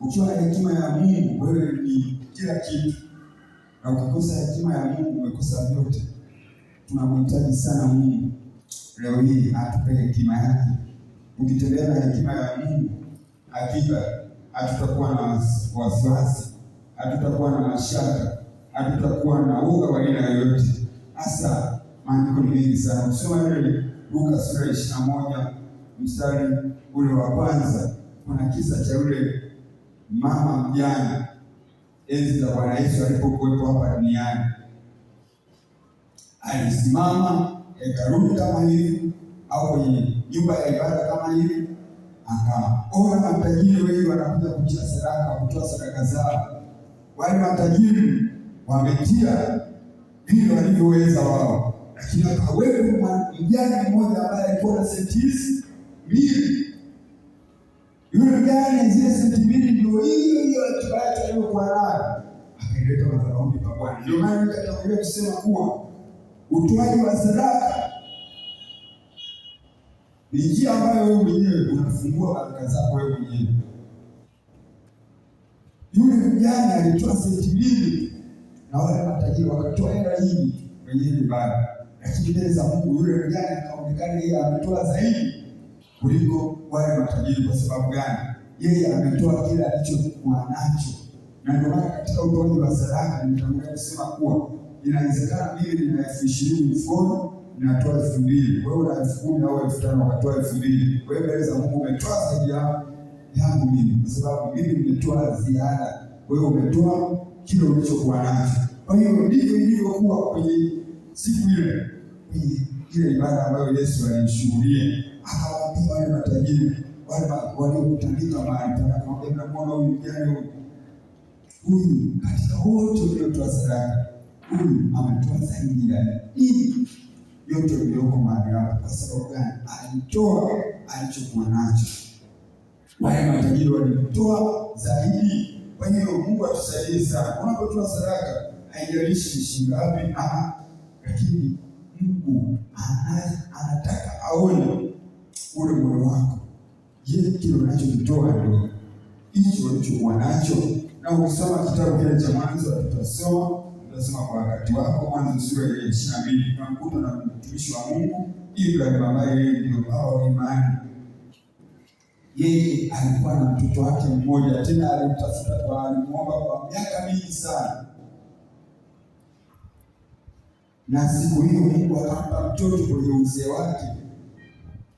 Ukiwa na hekima ya Mungu, wewe ni kila kitu. Na ukikosa hekima ya Mungu, umekosa vyote. Tunamhitaji sana Mungu leo hii atupe hekima yake. Ukitembea na hekima ya Mungu, hakika hatutakuwa na wasiwasi, hatutakuwa na mashaka, hatutakuwa na uoga wa aina yoyote. Hasa maandiko ni mengi sana. Usoma ile Luka sura ya 21 mstari ule wa kwanza, kuna kisa cha yule mama mjane enzi za Bwana Yesu alipokuwepo hapa duniani. Alisimama hekaluni kama hivi au kwenye nyumba ya ibada kama hivi, akaona matajiri wengi wanakuja kutoa sadaka zao. wale matajiri wametia vile walivyoweza wao, lakini akawepo mjane mmoja ambaye alikuwa na senti hizi 2. Yule mjane zile senti 2 ndio hiyo akiba yake aliyokuwa nayo, akaileta madhabahuni pa Bwana. Ndio maana nikatangulia kusema kuwa utoaji wa sadaka ni njia ambayo wewe mwenyewe unafungua baraka zako wewe mwenyewe. Yule mjane alitoa senti 2 na wale matajiri wakatoa hela nyingi kwenye ibada, lakini mbele za Mungu yule mjane akaonekana yeye ametoa zaidi kuliko wale matajiri. Kwa sababu gani? Yeye ametoa kile alichokuwa nacho. Na ndio maana katika utoaji wa sadaka nimetangulia kusema kuwa inawezekana mimi nina 20,000 mfukoni, ninatoa 2,000, wewe una 10,000 au 5,000 ukatoa 2,000. Wewe mbele za Mungu umetoa zaidi yangu mimi, kwa sababu mimi nimetoa ziada, wewe umetoa kile ulichokuwa nacho. Kwa hiyo ndivyo ilivyokuwa kwenye siku ile, kwenye ile ibada ambayo Yesu alishuhudia. Akawaambia wale matajiri wale waliokutandika mahali pale, akamwambia mnamuona huyu mjane huyu, katika wote waliotoa sadaka, huyu ametoa zaidi ya hii yote iliyoko mahali hapa. Kwa sababu gani? Alitoa alichokuwa nacho. Wale matajiri walitoa zaidi. Kwa hiyo Mungu atusaidie sana. Unapotoa sadaka, haijalishi ni shilingi ngapi, lakini Mungu anataka aone ule moyo wako. Je, kile unachokitoa ndio hicho ulichokuwa nacho? Na ukisoma kitabu kile cha Mwanzo, tutasoma kwa wakati wako, Mwanzo sura ya 22, tunakuta na mtumishi wa Mungu Ibrahim ambaye yeye ndio baba wa imani. Yeye alikuwa na mtoto wake mmoja, tena alimtafuta alimuomba kwa miaka mingi sana. Na siku hiyo Mungu akampa mtoto kwenye uzee wake.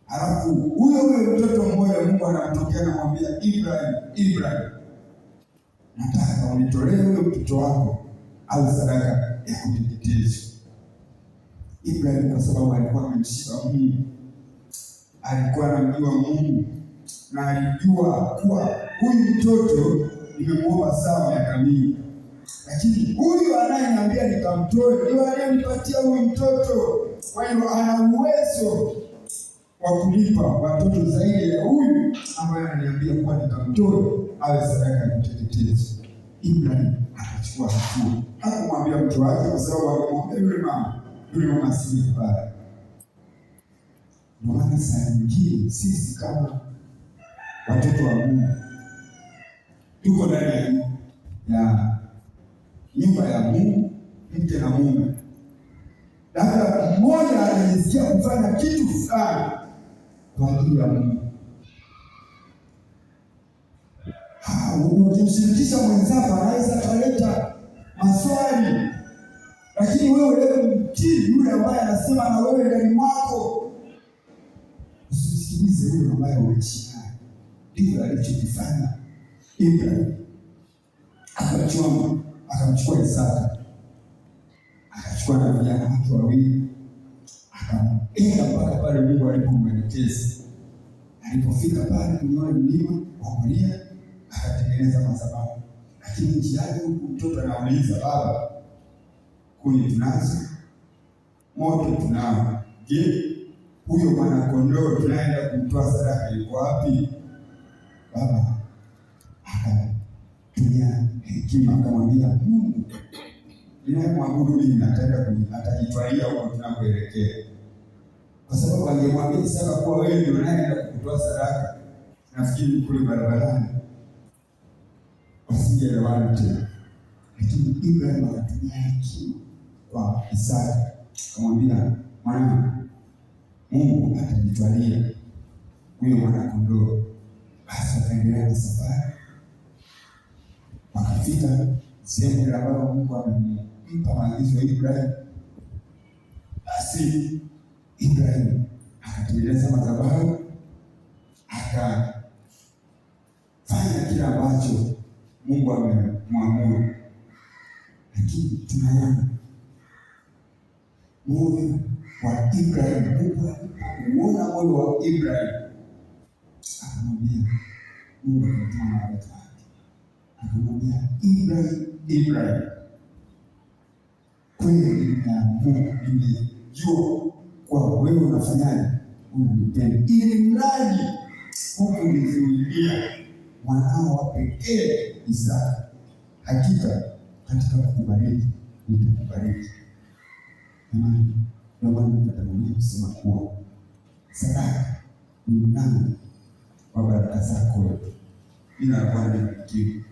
Alafu huyo mtoto mmoja Mungu anamtokea na kumwambia Ibrahim, nataka unitolee huyo mtoto wako au sadaka ya kuteketezwa. Ibrahim kwa sababu alikuwa amemshika Mungu, alikuwa anamjua Mungu, na alijua kuwa huyu mtoto nimemuomba sawa miaka mingi, lakini huyu anayeniambia nikamtoe ndio aliyenipatia huyu mtoto. Kwa hiyo ana uwezo wa kunipa watoto zaidi ya huyu ambaye ananiambia kuwa nikamtoe awe sadaka ya kuteketezwa. Ibrahim akachukua hatua, hakumwambia mtu wake, kwa sababu alimwambia yule mama si mbaya. Ndio maana saa nyingine sisi kama watoto wa Mungu tuko ndani ya nyumba ya Mungu, mke na mume, labda mmoja anajisikia kufanya kitu fulani kwa ajili ya Mungu. Ukimshirikisha mwenzako anaweza kaleta maswali, lakini wewe mtii yule ambaye anasema na wewe ndani mwako. Usisikilize yule ambaye umeishi naye. Ndivyo alichokifanya Ibrahim. Akamchukua Isaka, akachukua na vijana wake wawili, akaenda mpaka pale Mungu alipomwelekeza. Alipofika pale kwenye mlima wa Moria, akatengeneza madhabahu. Lakini njiani huku mtoto anauliza, baba, kuni tunazo, moto tunao, je, huyo mwana kondoo tunaenda kumtoa sadaka yuko wapi? Baba akatumia hekima, akamwambia Mungu ninayemwabudu mimi atajitwalia huko tunakoelekea. Kwa sababu angemwambia Isaka kuwa wewe ndio unaenda kutoa sadaka, nafikiri kule barabarani wasingeelewana tena. Lakini Ibrahim akatumia hekima kwa Isaka, akamwambia mwanangu, Mungu atajitwalia huyo mwana kondoo. Basi akaendelea na safari, wakafika sehemu ile ambayo Mungu amempa maagizo ya Ibrahim. Basi Ibrahim akatengeneza madhabahu, akafanya kile ambacho Mungu amemwamuru. Lakini tunaona moyo wa Ibrahim, Mungu alipoona moyo wa Ibrahim akamwambia, Mungu akatuma malaika wake akamwambia Ibrahim, kweli nimeamua, nimejua kwa wewe unafanyaje, unanipenda, ili mradi huku nizuilia mwanao wa pekee Isaka, hakika katika kukubariki nitakubariki. Amani. Ndio maana nitatamani kusema kuwa sadaka ni mlango wa baraka zako. Jina la Bwana libarikiwe.